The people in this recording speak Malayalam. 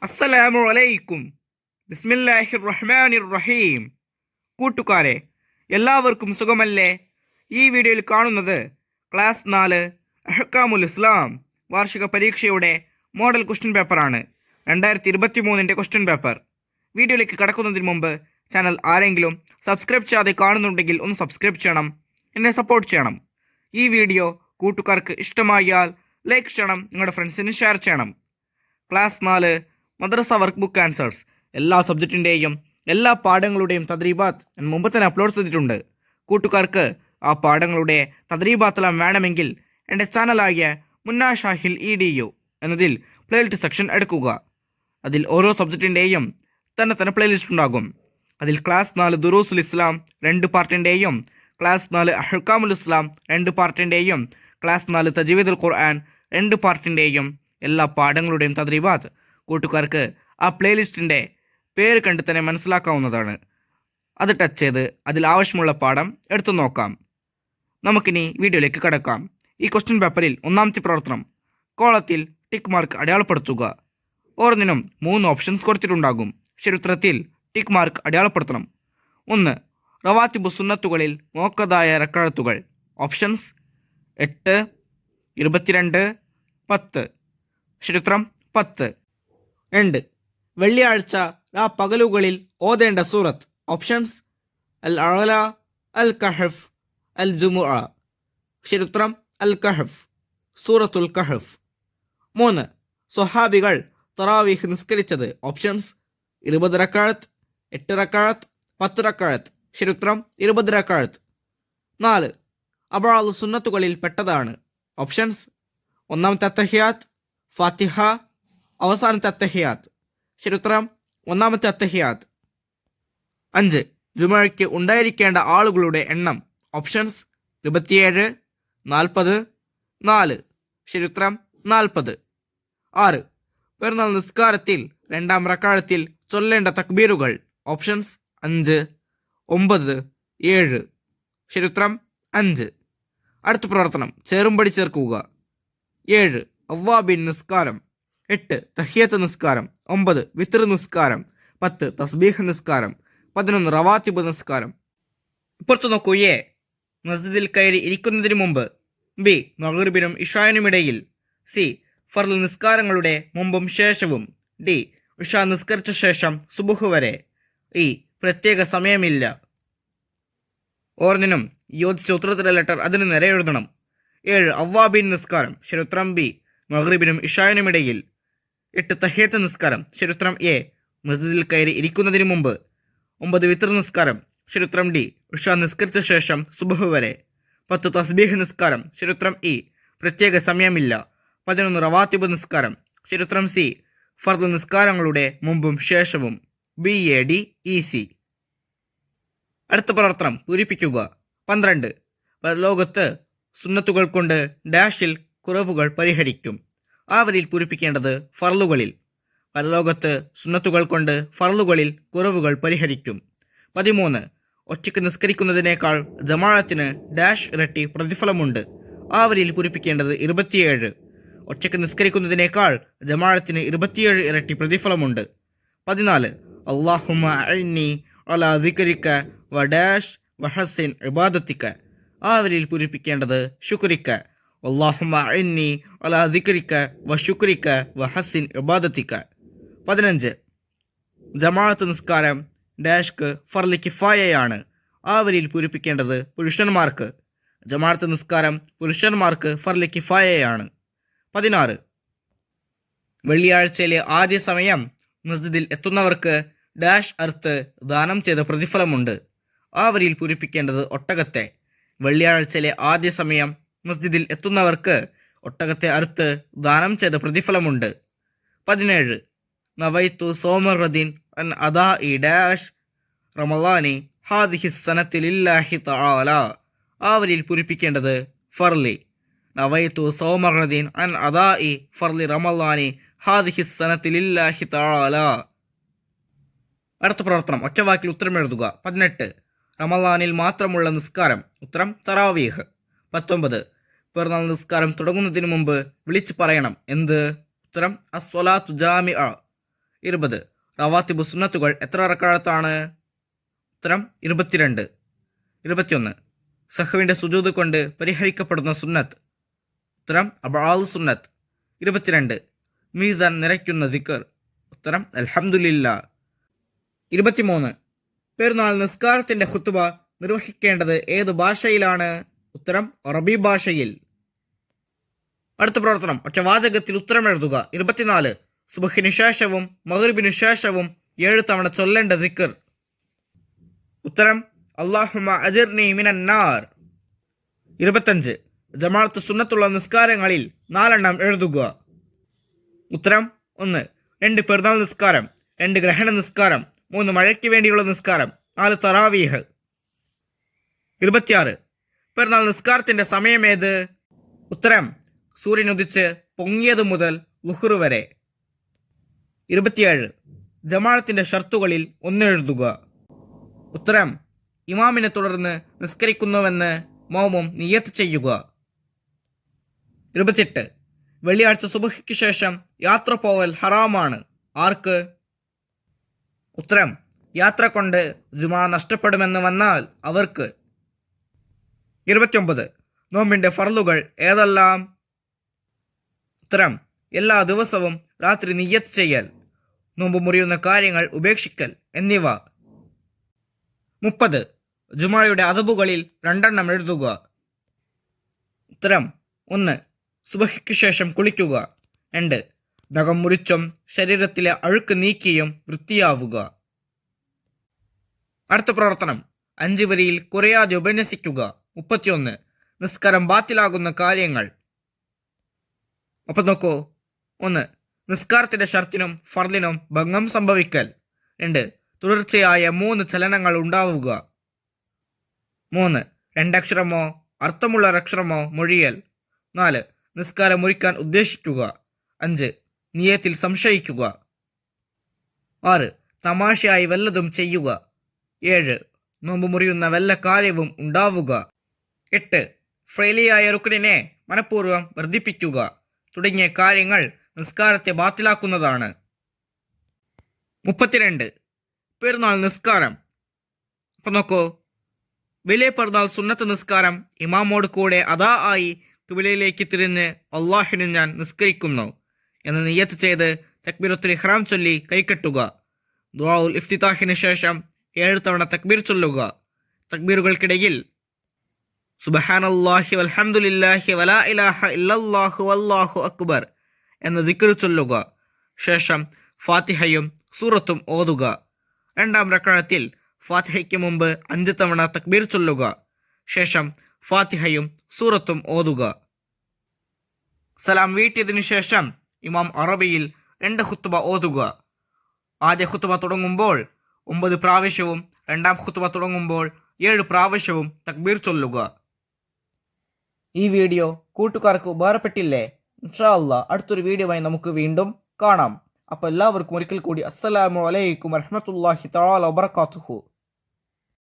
അസ്സലാമു അലൈക്കും. ബിസ്മില്ലാഹിർ റഹ്മാനിർ റഹീം. കൂട്ടുകാരെ, എല്ലാവർക്കും സുഖമല്ലേ? ഈ വീഡിയോയിൽ കാണുന്നത് ക്ലാസ് 4 അഹ്കാമുൽ ഇസ്ലാം വാർഷിക പരീക്ഷയുടെ മോഡൽ ക്വസ്റ്റ്യൻ പേപ്പറാണ്. 2023 ക്വസ്റ്റ്യൻ പേപ്പർ. വീഡിയോയിലേക്ക് കടക്കുന്നതിന് മുമ്പ് ചാനൽ ആരെങ്കിലും സബ്സ്ക്രൈബ് ചെയ്യാതെ കാണുന്നുണ്ടെങ്കിൽ ഒന്ന് സബ്സ്ക്രൈബ് ചെയ്യണം, എന്നെ സപ്പോർട്ട് ചെയ്യണം. ഈ വീഡിയോ കൂട്ടുകാർക്ക് ഇഷ്ടമായാൽ ലൈക്ക് ചെയ്യണം, നിങ്ങളുടെ ഫ്രണ്ട്സിന് ഷെയർ ചെയ്യണം. ക്ലാസ് 4 മദ്രസ വർക്ക് ബുക്ക് ആൻസേഴ്സ് എല്ലാ സബ്ജക്റ്റിൻ്റെയും എല്ലാ പാഠങ്ങളുടെയും തദ്രീബാത്ത് ഞാൻ മുമ്പ് തന്നെ അപ്ലോഡ് ചെയ്തിട്ടുണ്ട്. കൂട്ടുകാർക്ക് ആ പാഠങ്ങളുടെ തദ്രീബാത്തെല്ലാം വേണമെങ്കിൽ എൻ്റെ ചാനലായ മുന്നാ ഷാഹിൽ EDU എന്നതിൽ പ്ലേലിസ്റ്റ് സെക്ഷൻ എടുക്കുക. അതിൽ ഓരോ സബ്ജക്റ്റിൻ്റെയും തന്നെ പ്ലേലിസ്റ്റ് ഉണ്ടാകും. അതിൽ ക്ലാസ് 4 ദുറൂസുൽ ഇസ്ലാം 2 പാർട്ടിൻ്റെയും, ക്ലാസ് 4 അഹ്കാമുൽ ഇസ്ലാം 2 പാർട്ടിൻ്റെയും, ക്ലാസ് 4 തജ്വീദുൽ ഖുർആൻ 2 പാർട്ടിൻ്റെയും എല്ലാ പാഠങ്ങളുടെയും തദ്രീബാത്ത് കൂട്ടുകാർക്ക് ആ പ്ലേലിസ്റ്റിൻ്റെ പേര് കണ്ട് തന്നെ മനസ്സിലാക്കാവുന്നതാണ്. അത് ടച്ച് ചെയ്ത് അതിൽ ആവശ്യമുള്ള പാഠം എടുത്തു നോക്കാം. നമുക്കിനി വീഡിയോയിലേക്ക് കടക്കാം. ഈ ക്വസ്റ്റ്യൻ പേപ്പറിൽ ഒന്നാമത്തെ പ്രവർത്തനം കോളത്തിൽ ടിക്ക് മാർക്ക് അടയാളപ്പെടുത്തുക. ഓരോന്നിനും 3 ഓപ്ഷൻസ് കൊടുത്തിട്ടുണ്ടാകും. ശരിയുത്തരത്തിൽ ടിക്ക് മാർക്ക് അടയാളപ്പെടുത്തണം. 1. റവാത്തിബു സുന്നത്തുകളിൽ മോക്കതായ റക്അത്തുകൾ. ഓപ്ഷൻസ് 8, 22, 10. ശരിയുത്തരം 10. 2. വെള്ളിയാഴ്ച പകലുകളിൽ ഓതേണ്ട സൂറത്ത്. ഓപ്ഷൻസ് അൽ അഅല, അൽ കഹഫ്, അൽ ജുമുഅ. ശരിയുത്തരം അൽ കഹഫ്, സൂറത്തുൽ കഹഫ്. 3. സ്വഹാബികൾ തറാവീഹ് നിസ്കരിച്ചത്. ഓപ്ഷൻസ് 20 റക്അത്ത്, 8 റക്അത്ത്, 10 റക്അത്ത്. ശരിയുത്തരം 20 റക്അത്ത്. 4. അബഅദ് സുന്നത്തുകളിൽ പെട്ടതാണ്. ഓപ്ഷൻസ് ഒന്നാമത്തെ അത്തഹിയാത്ത്, ഫാത്തിഹ, അവസാനത്തെ അത്തഹിയാത്ത്. ശരിയുത്തരം ഒന്നാമത്തെ അത്തഹിയാത്ത്. 5. ജുമുഅയ്ക്ക് ഉണ്ടായിരിക്കേണ്ട ആളുകളുടെ എണ്ണം. ഓപ്ഷൻസ് 27, 40, 4. ശരിയുത്തരം 40. 6. പെരുന്നാൾ നിസ്കാരത്തിൽ 2ാം റക്അത്തിൽ ചൊല്ലേണ്ട തക്ബീറുകൾ. ഓപ്ഷൻസ് 5, 9, 7. ശരിയുത്തരം 5. അടുത്ത പ്രവർത്തനം ചേറുംപടി ചേർക്കുക. 7. അവ്വാബിൻ നിസ്കാരം. 8. തഹിയത്ത് നിസ്കാരം. 9. വിത്ർ നിസ്കാരം. 10. തസ്ബീഹ് നിസ്കാരം. 11. റവാത്തിബ് നിസ്കാരം. ഇപ്പുറത്ത് നോക്കൂ. എ. മസ്ജിദിൽ കയറി ഇരിക്കുന്നതിന് മുമ്പ്. ബി. മഗ്രിബിനും ഇഷാനുമിടയിൽ. സി. ഫർള് നിസ്കാരങ്ങളുടെ മുമ്പും ശേഷവും. ഡി. ഇഷാ നിസ്കരിച്ച ശേഷം സുബുഹ് വരെ. ഇ. പ്രത്യേക സമയമില്ല. ഓരോന്നിനും യോജിച്ച ഉത്തരത്തിലെ ലെറ്റർ അതിന് നേരെ എഴുതണം. 7. അവ്വാബിൻ നിസ്കാരം. ശരിയുത്തരം ബി. മഗ്രിബിനും ഇഷാനുമിടയിൽ. 8. തഹിയത്ത് നിസ്കാരം. ശരിയുത്തരം എ. മസ്ജിദിൽ കയറി ഇരിക്കുന്നതിന് മുമ്പ്. 9. വിത്ർ നിസ്കാരം. ശരിയുത്തരം ഡി. ഇഷാ നിസ്കരിച്ച ശേഷം സുബഹ് വരെ. 10. തസ്ബീഹ് നിസ്കാരം. ശരിയുത്തരം ഇ. പ്രത്യേക സമയമില്ല. 11. റവാത്തിബ് നിസ്കാരം. ശരിയുത്തരം സി. ഫർദ് നിസ്കാരങ്ങളുടെ മുമ്പും ശേഷവും. BADEC. അടുത്ത പ്രവർത്തനം പൂരിപ്പിക്കുക. 12. പരലോകത്ത് സുന്നത്തുകൾ കൊണ്ട് ഡാഷിൽ കുറവുകൾ പരിഹരിക്കും. ആ വരിയിൽ പൂരിപ്പിക്കേണ്ടത് ഫർളുകളിൽ. പരലോകത്ത് സുന്നത്തുകൾ കൊണ്ട് ഫർളുകളിൽ കുറവുകൾ പരിഹരിക്കും. 13. ഒറ്റയ്ക്ക് നിസ്കരിക്കുന്നതിനേക്കാൾ ജമാഅത്തിന് ഡാഷ് ഇരട്ടി പ്രതിഫലമുണ്ട്. ആ വരിയിൽ പൂരിപ്പിക്കേണ്ടത് 27. ഒറ്റയ്ക്ക് നിസ്കരിക്കുന്നതിനേക്കാൾ ജമാഅത്തിന് 27 ഇരട്ടി പ്രതിഫലമുണ്ട്. 14. അല്ലാഹുമ്മ അഇന്നി അലാ ദിക്രിക വ ഡാഷ് വഹസിൻ ഇബാദത്തിക. ആ വരിയിൽ പൂരിപ്പിക്കേണ്ടത് ശുക്രിക. അല്ലാഹുമ്മ അഇന്നി അലാ ദിക്രിക വ ശുക്രിക വ ഹസിൻ ഇബാദത്തിക. 15. ജമാഅത്ത് നിസ്കാരം ഡാഷ്ക്ക് ഫർള് കിഫായയാണ്. ആ വരിയിൽ പൂരിപ്പിക്കേണ്ടത് പുരുഷന്മാർക്ക്. ജമാഅത്ത് നിസ്കാരം പുരുഷന്മാർക്ക് ഫർള് കിഫായയാണ്. 16. വെള്ളിയാഴ്ചയിലെ ആദ്യ സമയം മസ്ജിദിൽ എത്തുന്നവർക്ക് ഡാഷ് അർത്ത് ദാനം ചെയ്ത പ്രതിഫലമുണ്ട്. ആ വരിയിൽ പൂരിപ്പിക്കേണ്ടത് ഒട്ടകത്തെ. വെള്ളിയാഴ്ചയിലെ ആദ്യ സമയം മസ്ജിദിൽ എത്തുന്നവർക്ക് ഒട്ടകത്തെ അറുത്ത് ദാനം ചെയ്ത പ്രതിഫലമുണ്ട്. 17. നവൈത്തു സോമറദിൻ അൻ അദാഇ ഡാഷ് റമളാനി ഹാദിഹി സനത്തി ലില്ലാഹി തആല. ആ വരിയിൽ പൂരിപ്പിക്കേണ്ടത് ഫർളി. നവൈത്തു സോമറദിൻ അൻ അദാഇ ഫർളി റമളാനി ഹാദിഹി സനത്തി ലില്ലാഹി തആല. അടുത്ത പ്രവർത്തനം ഒറ്റവാക്കിൽ ഉത്തരം എഴുതുക. 18. റമളാനിൽ മാത്രമുള്ള നിസ്കാരം. ഉത്തരം തറാവീഹ്. 19. പിറന്നാൾ നിസ്കാരം തുടങ്ങുന്നതിന് മുമ്പ് വിളിച്ചു പറയണം. എന്ത്? ഉത്തരം അസ്വലാത്തു ജാമിഅ. 20. റവാത്തിബ് സുന്നത്തുകൾ എത്ര റക്അത്താണ്? ഉത്തരം 22. 21. സഹ്വിൻ്റെ സുജൂദ് കൊണ്ട് പരിഹരിക്കപ്പെടുന്ന സുന്നത്ത്. ഉത്തരം അബ്ആദ് സുന്നത്ത്. 22. മീസാൻ നിറയ്ക്കുന്ന ദിക്ർ. ഉത്തരം അൽഹംദുലില്ലാ. 23. പെരുന്നാൾ നിസ്കാരത്തിൻ്റെ ഖുത്ബ നിർവഹിക്കേണ്ടത് ഏത് ഭാഷയിലാണ്? ഉത്തരം അറബി ഭാഷയിൽ. അടുത്ത പ്രവർത്തനം ഒറ്റവാചകത്തിൽ ഉത്തരം എഴുതുക. 24. സുബ്ഹിന് ശേഷവും മഗ്രിബിന് ശേഷവും 7 തവണ ചൊല്ലേണ്ട ദിക്ർ. ഉത്തരം അല്ലാഹുമ്മ അജിർനി മിനൻ നാർ. 25. ജമാഅത്ത് സുന്നത്തുള്ള നിസ്കാരങ്ങളിൽ 4 എണ്ണം എഴുതുക. ഉത്തരം 1. 2 പെരുന്നാൾ നിസ്കാരം, 2 ഗ്രഹണ നിസ്കാരം, 3 മഴയ്ക്ക് വേണ്ടിയുള്ള നിസ്കാരം, 4 തറാവീഹ്. 26. പെരുന്നാൾ നിസ്കാരത്തിൻ്റെ സമയമേത്? ഉത്തരം സൂര്യൻ ഉദിച്ച് പൊങ്ങിയത് മുതൽ ളുഹ്ർ വരെ. 27. ജമാഅത്തിൻ്റെ ഷർത്തുകളിൽ 1 എഴുതുക. ഉത്തരം ഇമാമിനെ തുടർന്ന് നിസ്കരിക്കുന്നുവെന്ന് മൗമും നിയ്യത്ത് ചെയ്യുക. 28. വെള്ളിയാഴ്ച സുബ്ഹിക്ക് ശേഷം യാത്ര പോവൽ ഹറാമാണ്. ആർക്ക്? ഉത്തരം യാത്ര കൊണ്ട് ജുമാ നഷ്ടപ്പെടുമെന്ന് വന്നാൽ അവർക്ക്. 29. നോമ്പിൻ്റെ ഫർളുകൾ ഏതെല്ലാം? ഉത്തരം എല്ലാ ദിവസവും രാത്രി നിയ്യത്ത് ചെയ്യൽ, നോമ്പ് മുറിയുന്ന കാര്യങ്ങൾ ഉപേക്ഷിക്കൽ എന്നിവ. 30. ജുമായുടെ അദബുകളിൽ 2 എണ്ണം എഴുതുക. ഉത്തരം 1. സുബ്ഹിക്ക് ശേഷം കുളിക്കുക. 2. നഖം മുറിച്ചും ശരീരത്തിലെ അഴുക്ക് നീക്കിയും വൃത്തിയാവുക. അടുത്ത പ്രവർത്തനം 5 വരിയിൽ കുറയാതെ ഉപന്യസിക്കുക. 31. നിസ്കാരം ബാത്തിലാകുന്ന കാര്യങ്ങൾ. അപ്പം നോക്കൂ. 1. നിസ്കാരത്തിൻ്റെ ഷർത്തിനും ഫർലിനും ഭംഗം സംഭവിക്കൽ. 2. തുടർച്ചയായ 3 ചലനങ്ങൾ ഉണ്ടാവുക. 3. 2 അക്ഷരമോ അർത്ഥമുള്ള ഒരക്ഷരമോ മൊഴിയൽ. 4. നിസ്കാരം മുറിക്കാൻ ഉദ്ദേശിക്കുക. 5. നിയത്തിൽ സംശയിക്കുക. 6. തമാശയായി വല്ലതും ചെയ്യുക. 7. നോമ്പ് മുറിയുന്ന വല്ല കാര്യവും ഉണ്ടാവുക. 8. ഫെയിലിയായ റുക്നിനെ മനഃപൂർവ്വം വർദ്ധിപ്പിക്കുക തുടങ്ങിയ കാര്യങ്ങൾ നിസ്കാരത്തെ ബാത്തിലാക്കുന്നതാണ്. 32. പെരുന്നാൾ നിസ്കാരം. അപ്പം നോക്കൂ. വലിയ പെരുന്നാൾ സുന്നത്ത് നിസ്കാരം ഇമാമോട് കൂടെ അദാ ആയി ഖിബ്ലയിലേക്ക് തിരിഞ്ഞ് അള്ളാഹിന് ഞാൻ നിസ്കരിക്കുന്നു എന്ന് നിയ്യത്ത് ചെയ്ത് തക്ബീറത്തുൽ ഇഹ്റാം ചൊല്ലി കൈകെട്ടുക. ദുആഉൽ ഇഫ്തിതാഹിന് ശേഷം 7 തവണ തക്ബീർ ചൊല്ലുക. തക്ബീറുകൾക്കിടയിൽ സുബ്ഹാനല്ലാഹി വൽഹംദുലില്ലാഹി വലാ ഇലാഹ ഇല്ലല്ലാഹു വല്ലാഹു അക്ബർ എന്ന ദിക്ർ ചൊല്ലുക. ശേഷം ഫാത്തിഹയും സൂറത്തും ഓതുക. 2-ാം റക്അത്തിൽ ഫാത്തിഹയ്ക്ക് മുമ്പ് 5 തവണ തക്ബീർ ചൊല്ലുക. ശേഷം ഫാത്തിഹയും സൂറത്തും ഓതുക. സലാം വീട്ടിയതിനു ശേഷം ഇമാം അറബിയിൽ 2 ഖുത്ബ ഓതുക. ആദ്യ ഖുത്ബ തുടങ്ങുമ്പോൾ 9 പ്രാവശ്യവും 2-ാം ഖുത്ബ തുടങ്ങുമ്പോൾ 7 പ്രാവശ്യവും തക്ബീർ ചൊല്ലുക. ഈ വീഡിയോ കൂട്ടുകാർക്ക് ഉപകാരപ്പെട്ടില്ലേ? ഇൻഷാ അല്ലാഹ് അടുത്തൊരു വീഡിയോയുമായി നമുക്ക് വീണ്ടും കാണാം. അപ്പോൾ എല്ലാവർക്കും ഒരിക്കൽ കൂടി അസ്സലാമു അലൈക്കും വറഹ്മത്തുള്ളാഹി തആല വബറകാതുഹു.